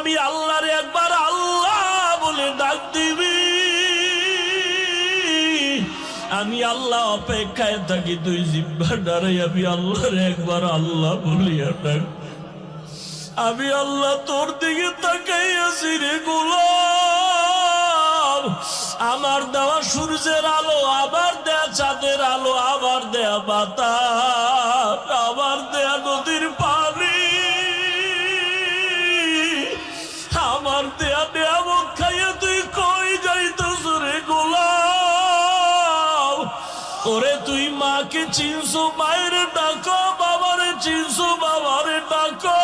আমি আল্লাহরে একবার আল্লাহ বলে ডাক দিবি। আমি আল্লাহ অপেক্ষায় থাকি, তুই জিহ্বা দাঁড়াই আমি আল্লাহরে একবার আল্লাহ বলিয়া ডাক। আমি আল্লাহ তোর দিকে তাকাই আছি রে গোলাম। আমার দেওয়া সূর্যের আলো, আবার দেয়া চাঁদের আলো, আবার দেয়া বাতাস, আবার দেয়া নদীর পানি, আমার দেয়া নিয়ামত খাইয়া তুই কই যাইতেছ রে গোলাম? ওরে তুই মাকে চিনছো, মায়ের ডাকো, বাবারে চিনছো, বাবারে ডাকো।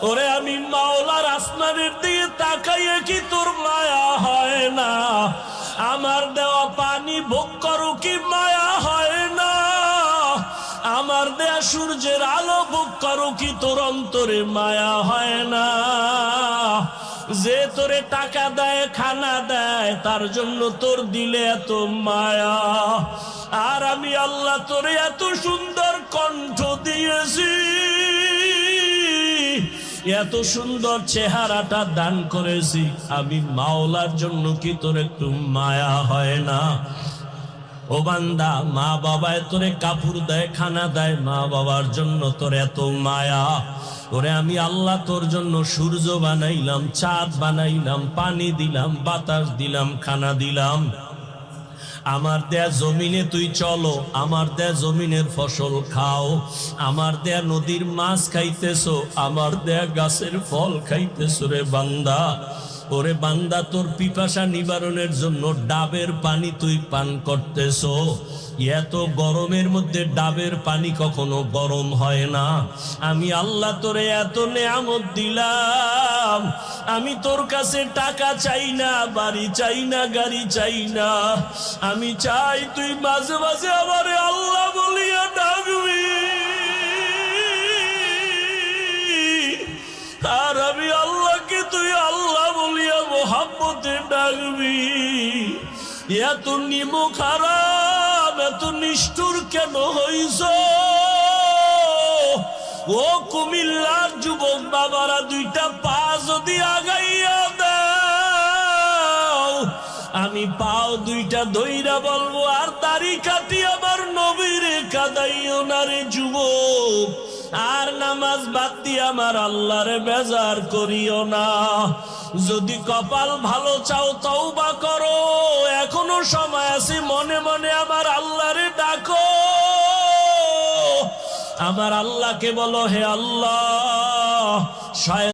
ওরে আমি মাওলার আসমানের দিকে তাকাইয়ে কি তোর মায়া হয় না? আমার দেওয়া পানি ভোগ করো কি মায়া হয় না? আমার দেয়া সূর্যের আলো ভোগ করো কি তোর অন্তরে মায়া হয় না? যে তোরে টাকা দেয়, খানা দেয়, তার জন্য তোর দিলে এত মায়া। আর আমি আল্লাহ তোরে এত সুন্দর কণ্ঠ দিয়েছি, এত সুন্দর চেহারাটা দান করেছি, আমি মাওলার জন্য কি তোর একটু মায়া হয় না? ও বান্দা, মা বাবায় তোরে কাপড় দেয়, খানা দেয়, মা বাবার জন্য তোর এত মায়া। ওরে আমি আল্লাহ তোর জন্য সূর্য বানাইলাম, চাঁদ বানাইলাম, পানি দিলাম, বাতাস দিলাম, খানা দিলাম। আমার দেয়া জমিনে তুই চলো, আমার দেয়া জমিনের ফসল খাও, আমার দেয়া নদীর মাছ খাইতেছো, আমার দেয়া গাছের ফল খাইতেছো রে বান্দা। ওরে বান্দা, তোর পিপাসা নিবারণের জন্য ডাবের পানি তুই পান করতেছো। এত গরমের মধ্যে ডাবের পানি কখনো গরম হয় না। আমি আল্লাহ তোরে এত নেয়ামত দিলাম, আমি তোর কাছে টাকা চাই না, বাড়ি চাই না, গাড়ি চাই না। আমি চাই তুই মাঝে মাঝে আমারে আল্লাহ বলিয়া ডাকবি। আর আমি আল্লাহকে তুই আল্লাহ বলিয়া মোহাম্মতে ডাকবি। এত নিমুখ হারাম, এত নিষ্ঠুর কেন হইছ? ও কুমিল্লার যুবক বাবারা, দুইটা পা যদি আগাইয়া দাও, আমি পাও দুইটা ধইরা বলবো, আর দাড়ি কাটি আমার নবীরে কাদাইও না রে যুবক। আর নামাজ বাদ দিয়ে আমার আল্লাহরে বেজার করিও না। যদি কপাল ভালো চাও তওবা করো, এখনো সময় আছে, মনে মনে আমার আল্লাহরে ডাকো। আমার আল্লাহকে বলো, হে আল্লাহ,